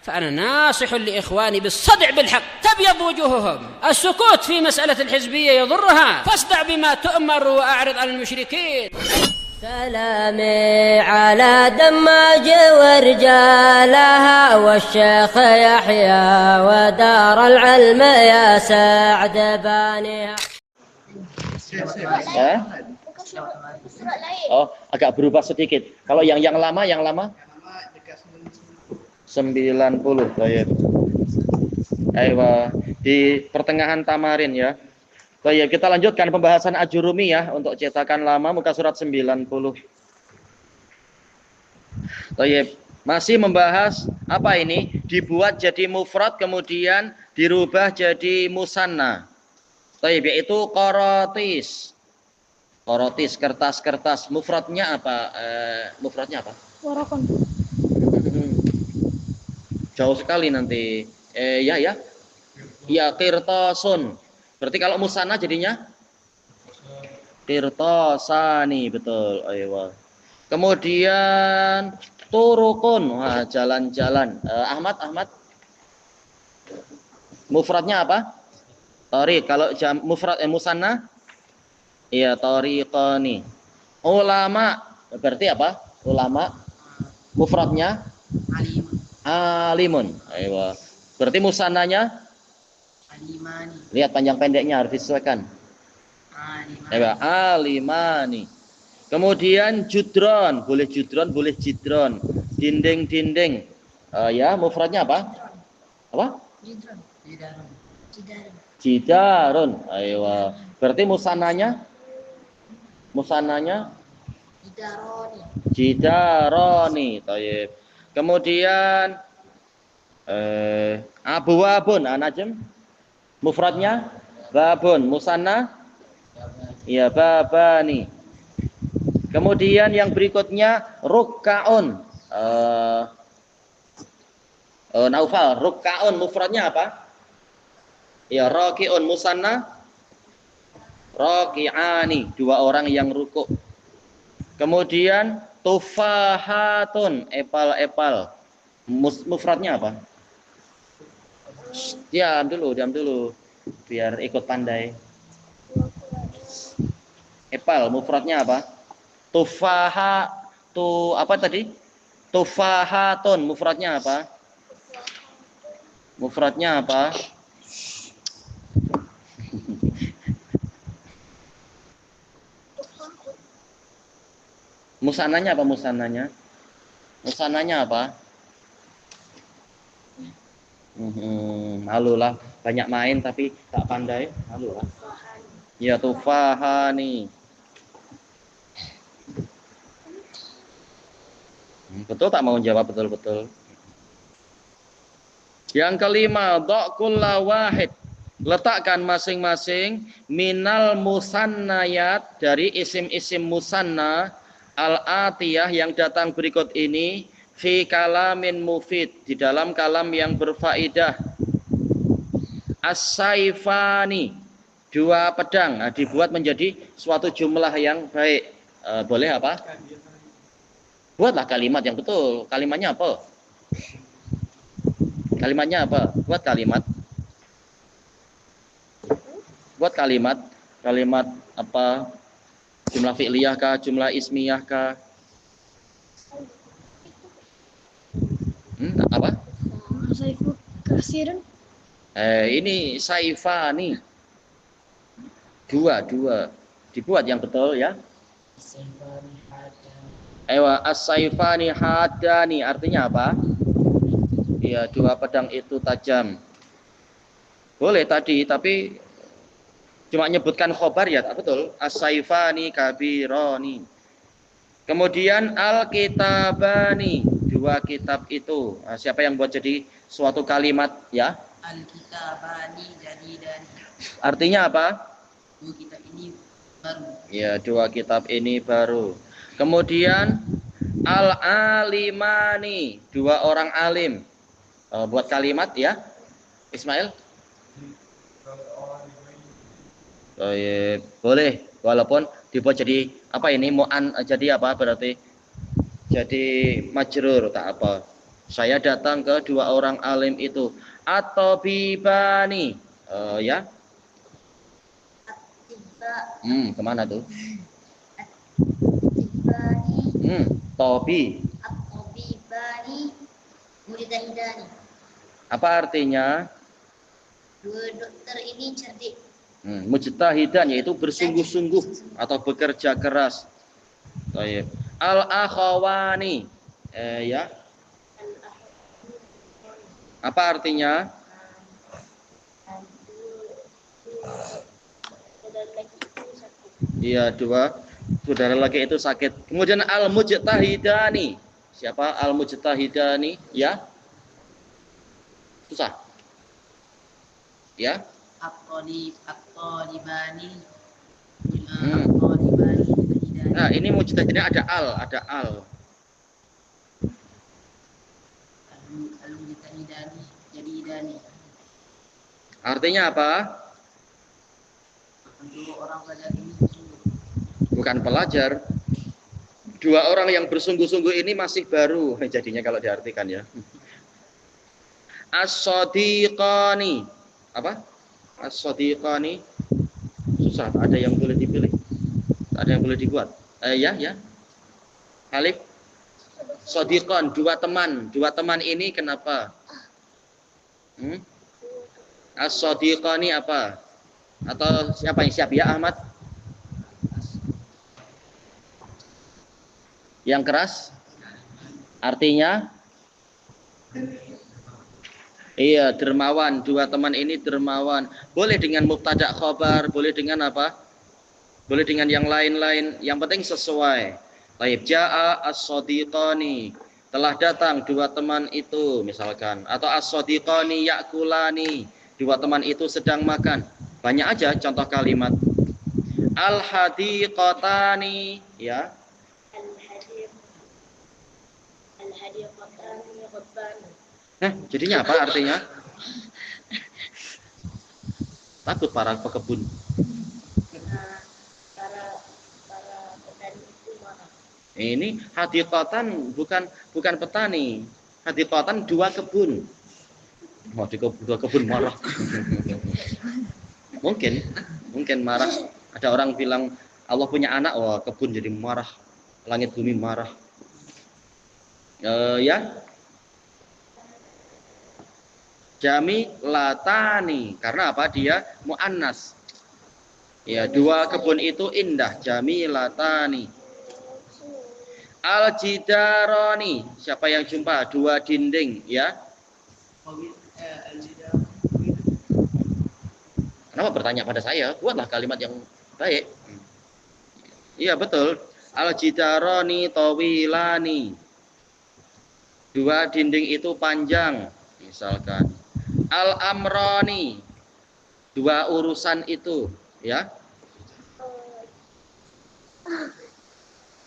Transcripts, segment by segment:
فأنا ناصح لإخواني بالصدع بالحق تبيض وجوههم. السكوت في مسألة الحزبية يضرها، فاصدع بما تؤمر وأعرض عن المشركين. سلامي على دماج ورجالها والشيخ يحيى ودار العلم يا سعد بانيها. Oh, agak berubah sedikit. Kalau yang lama 90. Baik. Ayo, di pertengahan tamarin ya. Baik, kita lanjutkan pembahasan Ajurumi ya untuk cetakan lama muka surat 90. Baik, masih membahas apa ini? Dibuat jadi mufrad kemudian dirubah jadi musanna. Baik, yaitu qaratis. Qaratis, kertas-kertas. Mufradnya apa? Mufradnya apa? Warakon. Jauh sekali nanti. Ya, qirtasun. Berarti kalau musanna jadinya qirtasani, betul. Ayo. Kemudian turukun. Wah, jalan-jalan. Ahmad. Mufradnya apa? Tariq. Kalau mufrad musanna? Iya, tariqani. Ulama. Berarti apa? Ulama. Mufradnya? Alimun. Ayo. Berarti musannanya? Alimani. Lihat panjang pendeknya harus disesuaikan. Alimani. Kemudian judron, boleh jidron. Dinding. Ya, mufradnya apa? Apa? Jidarun. Ayo. Berarti musannanya? Jidaroni. Tayyib. Kemudian abwabun, Najm. Mufradnya babun, musanna ya babani. Kemudian yang berikutnya rukkaun. Naufal, rukkaun mufradnya apa? Ya rakiun, musanna raki'ani, dua orang yang rukuk. Kemudian tufahatun, epal. Mufradnya apa? Diam dulu biar ikut pandai. Epal mufradnya apa? Apa tadi? Tufahatun mufradnya apa? Musannanya apa? Malu lah, banyak main tapi tak pandai, malu lah. Ya tufahani. Betul tak mau jawab betul. Yang kelima, dha'kulla wahid. Letakkan masing-masing minal musannayat, dari isim-isim musanna al-atiyah yang datang berikut ini, fi kalamin mufid, di dalam kalam yang berfaedah. As-saifani, dua pedang. Nah, dibuat menjadi suatu jumlah yang baik. Boleh apa? Buatlah kalimat yang betul. Kalimatnya apa? Buat kalimat apa? Jumlah fi'liyah kah? Jumlah ismiyah kah? Apa? Saifu kasiran. Ini saifani. Dua. Dibuat yang betul ya. As-saifani hadani, artinya apa? Ya, dua pedang itu tajam. Boleh tadi, tapi cuma nyebutkan khobar ya, tak betul. As-saifani kabironi. Kemudian al-kitabani, dua kitab itu. Nah, siapa yang buat jadi suatu kalimat ya? Al-kitabani jadi dan. Artinya apa? Dua kitab ini baru. Ya, dua kitab ini baru. Kemudian al-alimani, dua orang alim. Buat kalimat ya, Ismail. Boleh, walaupun dibuat jadi apa ini? Jadi apa berarti? Jadi majrur tak apa. Saya datang ke dua orang alim itu. At-tabibani. Ya. At-tibba. Kemana tuh? At-tibbani. Tobi. At-tabibani. Mujtahidani. Apa artinya? Dua dokter ini cerdik. Mujtahidan yaitu bersungguh-sungguh atau bekerja keras. Baik. Al-akhawani. Ya. Apa artinya? Iya, dua saudara laki itu sakit. Kemudian al-mujtahidani. Siapa al-mujtahidani? Ya. Susah. Ya. At-talibani. At-talibani mujtahidani. Nah, ini mujtahidani ada al. Al-mujtahidani jadidani. Artinya apa? Untuk orang belajar ini Bukan pelajar. Dua orang yang bersungguh-sungguh ini masih baru jadinya kalau diartikan ya. As-sadiqani. Apa? As-sadiqani. Susah, tak ada yang boleh dipilih. Tak ada yang boleh dibuat. Ya. Alif. Sadiqan, dua teman. Dua teman ini kenapa? As-sadiqani apa? Atau siapa yang siap ya Ahmad? Yang keras? Artinya? Iya, dermawan. Dua teman ini dermawan. Boleh dengan mubtada khobar, boleh dengan apa? Boleh dengan yang lain-lain. Yang penting sesuai. Taib ja'a as-sadiqani. Telah datang dua teman itu misalkan. Atau as-sadiqani ya'kulani. Dua teman itu sedang makan. Banyak aja contoh kalimat. Al-hadiqatani. Ya. Al-hadiqatani rabbani. Jadinya apa artinya? Takut para pekebun. Para petani itu marah. Ini hadiqatan bukan petani. Hadiqatan dua kebun. Dua kebun marah. Mungkin marah. Ada orang bilang Allah punya anak, wah kebun jadi marah. Langit bumi marah. Ya. Jami latani, karena apa? Dia muannas. Ya, dua kebun itu indah. Jami latani. Al jidaroni, siapa yang jumpa? Dua dinding, ya. Kenapa bertanya pada saya? Buatlah kalimat yang baik. Iya betul. Al jidaroni tawilani. Dua dinding itu panjang, misalkan. Al-amrani, dua urusan itu, ya.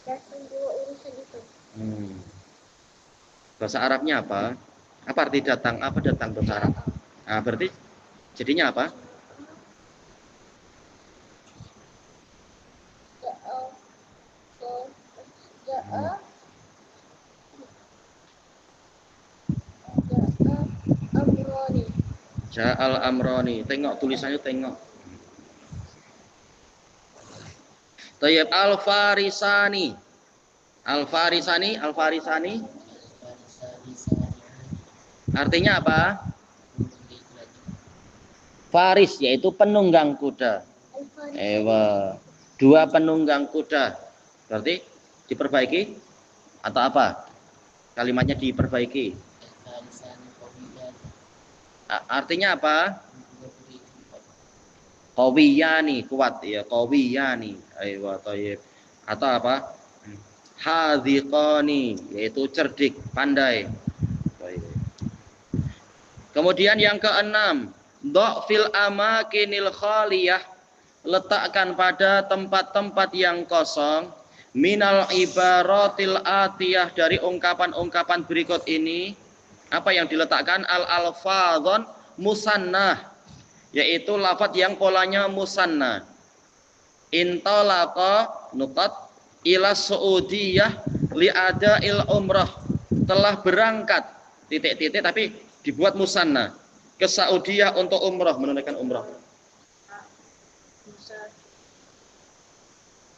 Datang dua urusan itu. Bahasa Arabnya apa? Apa arti datang? Apa datang bahasa Arab? Nah, berarti jadinya apa? Ja'al amroni. Tengok tulisannya, tengok. Tayyib al-farisani. Al-farisani. Artinya apa? Faris yaitu penunggang kuda. Ewa. Dua penunggang kuda. Berarti diperbaiki atau apa? Kalimatnya diperbaiki. Artinya apa? Qawiyani, kuat ya, qawiyani. Ayo, tayyib. Atau apa? Hadhiqani, yaitu cerdik, pandai. Kemudian yang keenam, dha'fil amakinil khaliyah, letakkan pada tempat-tempat yang kosong, minal ibaratil atiyah, dari ungkapan-ungkapan berikut ini. Apa yang diletakkan? Al-alfadhon musannah, yaitu lafadz yang polanya musannah. Intalaqa nuqat ila Saudiyah li'ada'il umrah, telah berangkat titik-titik tapi dibuat musanna. Ke Saudiyah untuk umrah, menunaikan umrah.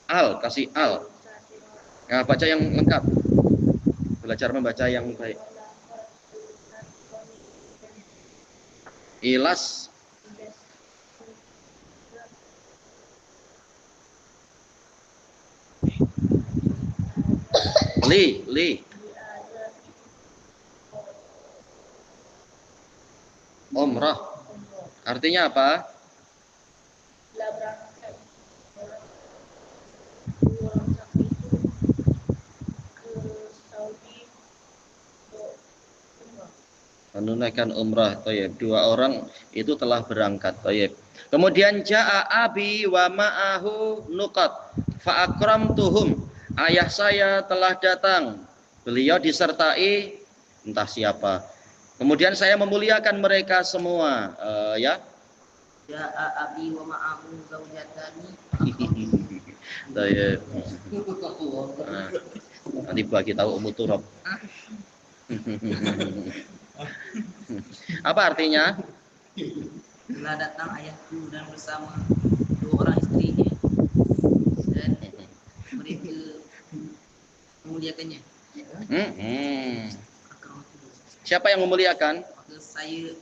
Al, kasih al. Nah, baca yang lengkap. Belajar membaca yang baik. Ilas. Li. Umrah. Artinya apa? Menunaikan umrah. Thayyib. Dua orang itu telah berangkat. Thayyib. Kemudian ja'a abi wa ma'ahu nuqat fa akramtuhum. Ayah saya telah datang. Beliau disertai entah siapa. Kemudian saya memuliakan mereka semua. Ya. Ja'a abi wa ma'ahu zaujatani. Thayyib. Nanti bagi tahu Ummu Turab. Apa artinya? Telah datang ayahku dan bersama dua orang istrinya dan mereka memuliakannya. Siapa yang memuliakan? Maka saya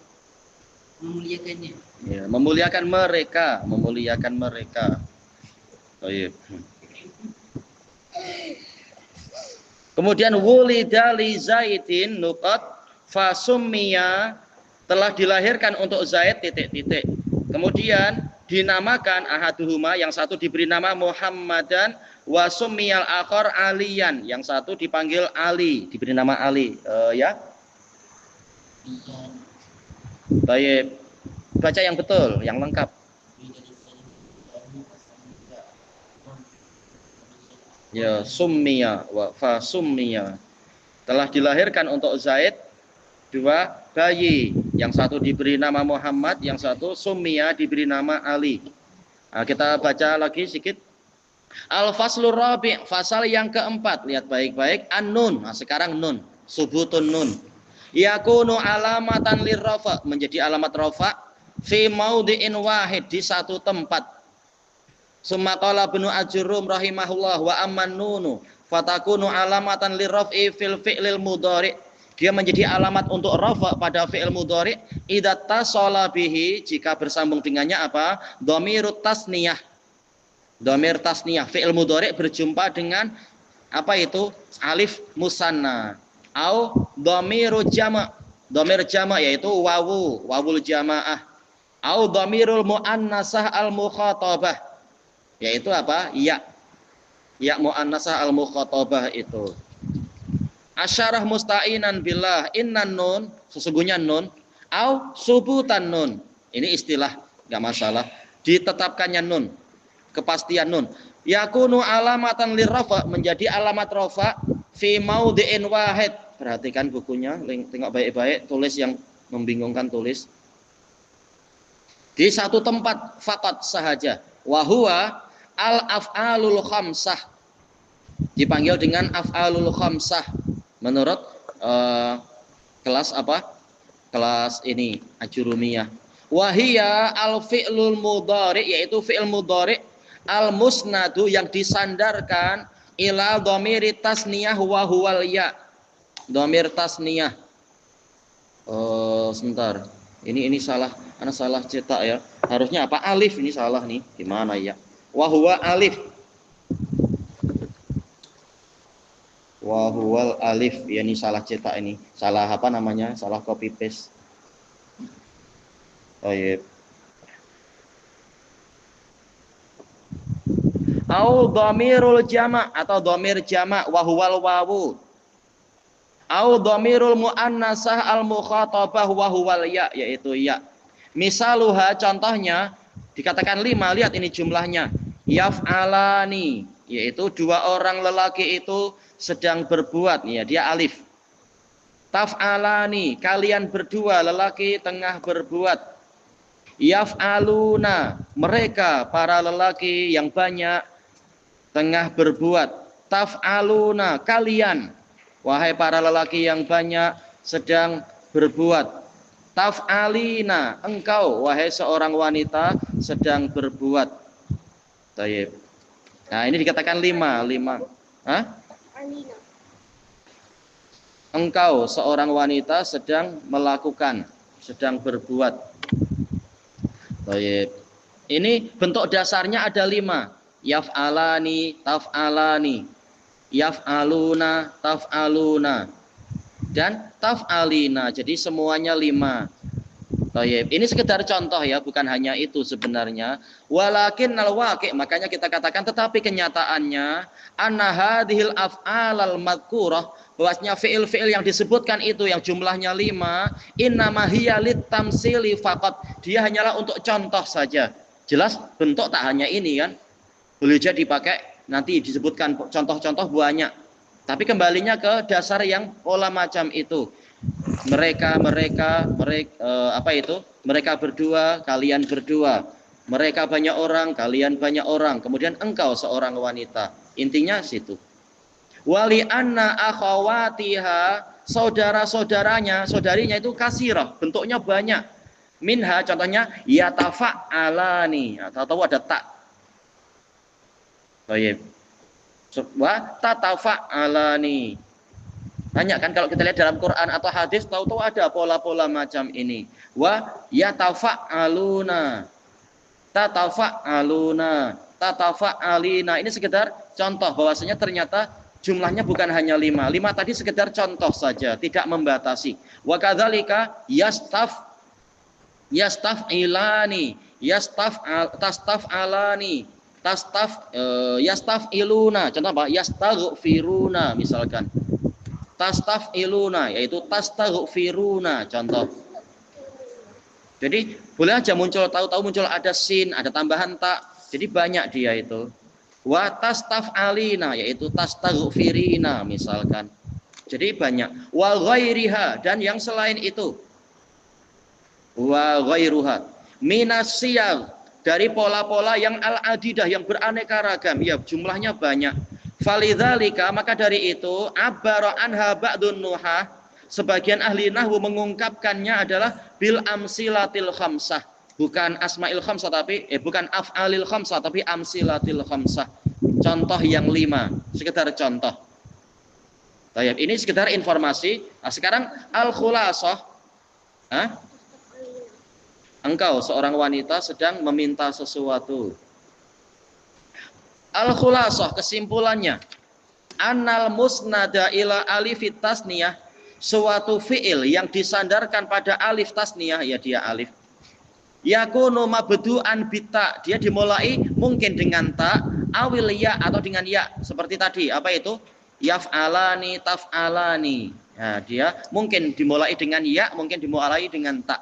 memuliakannya. Ya, memuliakan mereka. Baik. Kemudian wulida li Zaidin nuqat fasummiya, telah dilahirkan untuk Zaid titik-titik. Kemudian dinamakan ahaduhuma, yang satu diberi nama Muhammadan, wa summiyal akhar Aliyan, yang satu dipanggil Ali, diberi nama Ali. Ya. Baik. Baca yang betul, yang lengkap. Ya, summiya wa fa summiya. Telah dilahirkan untuk Zaid dua bayi, yang satu diberi nama Muhammad, yang satu summiya diberi nama Ali. Nah, kita baca lagi sedikit. Al-faslur rabi', fasal yang keempat. Lihat baik-baik. An-nun. Nah, sekarang nun. Subutun nun. Yakunu alamatan lirrafa, menjadi alamat rafa fi maudhi'in wahid, di satu tempat. Summa qala Ibnu Ajurrum rahimahullah wa amman nunu fatakunu alamatan lirraf'i fil fi'lil mudhari'. Dia menjadi alamat untuk rafa pada fi'il mudhari' idza tasala bihi, jika bersambung dengannya apa? Dhamirut tasniyah. Dhamir tasniyah, fi'il mudhari' berjumpa dengan apa itu? Alif musanna. Au dhamirul jama'. Dhamir jama' yaitu wawul jamaah. Au dhamirul muannasah al mukhatabah, yaitu apa? Ya muannasah al mukhatabah itu. Asyarah musta'inan billah, innan nun, sesungguhnya nun, au subutan nun. Ini istilah, enggak masalah. Ditetapkannya nun, kepastian nun. Yakunu alamatan lirrafa, menjadi alamat rafa fi maudhi'in wahid. Perhatikan bukunya, tengok baik-baik, tulis yang membingungkan tulis. Di satu tempat faqat sahaja. Wa huwa al-af'alul khamsah. Dipanggil dengan af'alul khamsah. Menurut kelas apa? Kelas ini Ajurumiyah. Wahia al-fi'lul mudhari', yaitu fi'il mudhari' al-musnadu, yang disandarkan ila dhamiri tasniyah wa huwal ya. Dhamir tasniyah. Sebentar. Ini salah. Ana salah cetak ya. Harusnya apa? Alif, ini salah nih. Gimana ya? Wa huwa alif. Wa huwal alif. Ya, ini salah cetak ini. Salah apa namanya? Salah copy paste. Baik. Au dhamirul jama' atau dhamir jama' wa huwal wawu. Au dhamirul muannasah al mukhatabah wa huwal ya, yaitu ya. Misaluha, contohnya dikatakan 5, lihat ini jumlahnya. Yaf'alani, yaitu dua orang lelaki itu sedang berbuat, ya, dia alif. Taf'alani, kalian berdua lelaki tengah berbuat. Yaf'aluna, mereka para lelaki yang banyak tengah berbuat. Taf'aluna, kalian wahai para lelaki yang banyak sedang berbuat. Taf'alina, engkau wahai seorang wanita sedang berbuat. Tayyib. Nah, ini dikatakan 5. Hah? Alina. Engkau seorang wanita sedang melakukan, sedang berbuat. Tayyib. Ini bentuk dasarnya ada 5. Yaf'alani, taf'alani, yaf'aluna, taf'aluna, dan taf'alina. Jadi semuanya 5. Tayyib. Ini sekedar contoh ya, bukan hanya itu sebenarnya. Walakin al-waqi', makanya kita katakan tetapi kenyataannya anna hadhil af'alal madhkurah, bahwasanya fi'il-fi'il yang disebutkan itu yang jumlahnya 5, innama hiya litamsili faqat. Dia hanyalah untuk contoh saja. Jelas bentuk tak hanya ini kan. Boleh jadi dipakai nanti disebutkan contoh-contoh banyak. Tapi kembalinya ke dasar yang pola macam itu. Mereka berdua, kalian berdua. Mereka banyak orang, kalian banyak orang. Kemudian engkau seorang wanita. Intinya situ. Wali anna akhawatiha, saudara-saudaranya, saudarinya itu kasirah, bentuknya banyak. Minha contohnya yatafa'alani, atau ada tak. Baik. Wa tatafa'alani. Banyak kan kalau kita lihat dalam Quran atau hadis, tahu-tahu ada pola-pola macam ini. Wa yatafa'aluna, tatafa'aluna, tatafa'alina. Ini sekedar contoh bahwasanya ternyata jumlahnya bukan hanya 5. 5 tadi sekedar contoh saja, tidak membatasi. Wa kadzalika yastaf'ilani, tastaf'alani, yastaf'iluna. Contoh apa? Yastaghfiruna misalkan. Tastaf'iluna yaitu tastaghfiruna contoh. Jadi boleh aja muncul, tahu-tahu muncul ada sin, ada tambahan tak. Jadi banyak dia itu. Wa tastaf'alina yaitu tastaghfirina misalkan. Jadi banyak. Wa ghairiha, dan yang selain itu. Wa ghairuha minasiyal, dari pola-pola yang al-adidah, yang beraneka ragam, ya jumlahnya banyak. Falidzalika, maka dari itu abara anha ba'dun nuhah, sebagian ahli nahwu mengungkapkannya adalah bil amsilatil khamsah, bukan asmail khamsah tapi bukan af'alil khamsah tapi amsilatil khamsah, contoh yang 5, sekedar contoh. Baik, ini sekedar informasi. Nah, sekarang al-khulasah. Engkau seorang wanita sedang meminta sesuatu. Al-khulasah, kesimpulannya, annal musnada ila alifit tasniyah, suatu fi'il yang disandarkan pada alif tasniyah, ya dia alif, yakunu mabdu'an bita, dia dimulai mungkin dengan ta, awil ya, atau dengan ya, seperti tadi, apa itu? Yaf'alani, taf'alani. Nah, dia mungkin dimulai dengan ya, mungkin dimulai dengan ta.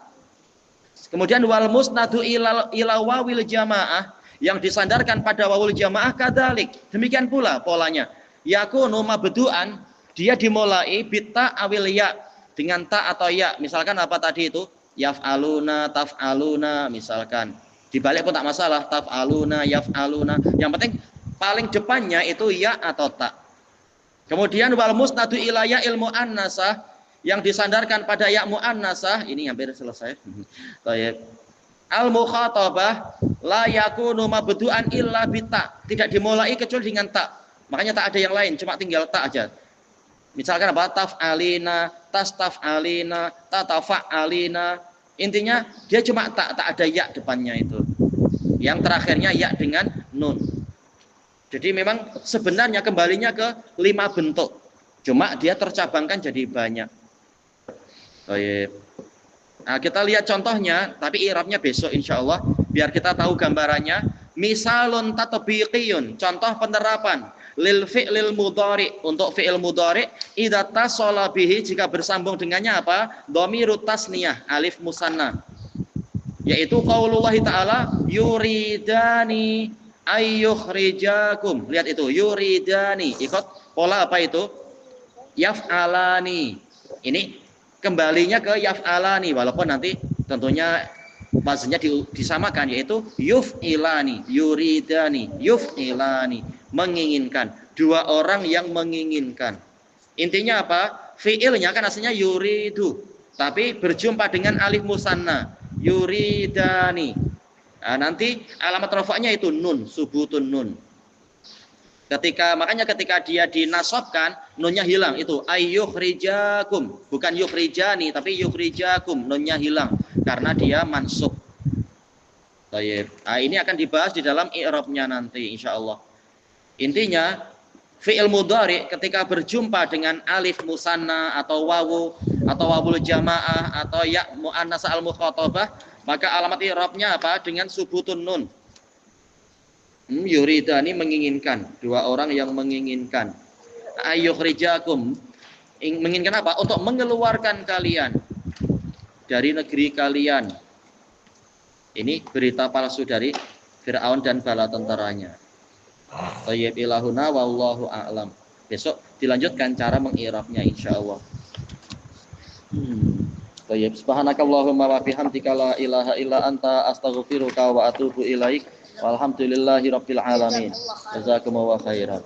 Kemudian wal musnadu ila wawil jamaah, yang disandarkan pada wawul jamaah kadalik, demikian pula polanya. Yakunu mabdu'an, dia dimulai bita awil ya, dengan ta atau ya. Misalkan apa tadi itu? Yaf'aluna, taf'aluna misalkan. Dibalik pun tak masalah, taf'aluna, yaf'aluna. Yang penting paling depannya itu ya atau ta. Kemudian wal musnadu ila ya ilmu annasah, yang disandarkan pada ya muannasah, ini hampir selesai. Baik. Al-mukhatabah la yakunu mabdu'an illa bita, tidak dimulai kecuali dengan ta. Makanya tak ada yang lain, cuma tinggal ta aja. Misalkan apa? Taf'alina, tastaf'alina, tatafa'alina. Intinya dia cuma tak ada ya depannya itu. Yang terakhirnya ya dengan nun. Jadi memang sebenarnya kembalinya ke 5 bentuk. Cuma dia tercabangkan jadi banyak. Baik. Nah, kita lihat contohnya, tapi i'rabnya besok insyaallah biar kita tahu gambarannya. Misalun tatbiqiyun, contoh penerapan lil fi'lil mudhari, untuk fi'il mudhari idza tasala bihi, jika bersambung dengannya apa? Dhamirut tasniyah, alif musanna. Yaitu qaulullah taala yuridani ayyukhrijakum. Lihat itu, yuridani. Ikut pola apa itu? Yaf'alani. Ini kembalinya ke yaf'alani, walaupun nanti tentunya maksudnya disamakan, yaitu yuf'ilani, yuridani, yuf'ilani, menginginkan, 2 orang yang menginginkan. Intinya apa? fiilnya kan aslinya yuridu, tapi berjumpa dengan alif musanna, yuridani. Nah, nanti alamat rafa'nya itu nun, subutun nun. Makanya ketika dia dinasobkan, nunnya hilang, itu ayyukhrijakum, bukan yukhrijani tapi yukhrijakum, nunnya hilang karena dia mansub. Baik. Nah, ini akan dibahas di dalam i'rabnya nanti insyaallah. Intinya fi'il mudhari ketika berjumpa dengan alif musanna atau wawu atau wawul jamaah atau ya muannas al mukhatabah, maka alamat i'rabnya apa? Dengan subutun nun. Yuridani menginginkan, dua orang yang menginginkan. Ayyukhrijakum, menginginkan apa? Untuk mengeluarkan kalian dari negeri kalian. Ini berita palsu dari Fir'aun dan bala tentaranya. Thayyib ilahuna wallahu a'lam. Besok dilanjutkan cara mengirabnya insyaallah. Thayyib, subhanakallahumma wa bihamdika la ilaha illa anta astaghfiruka wa atubu ilaik. Walhamdulillahi rabbil alamin. Jazakumullahu khairan.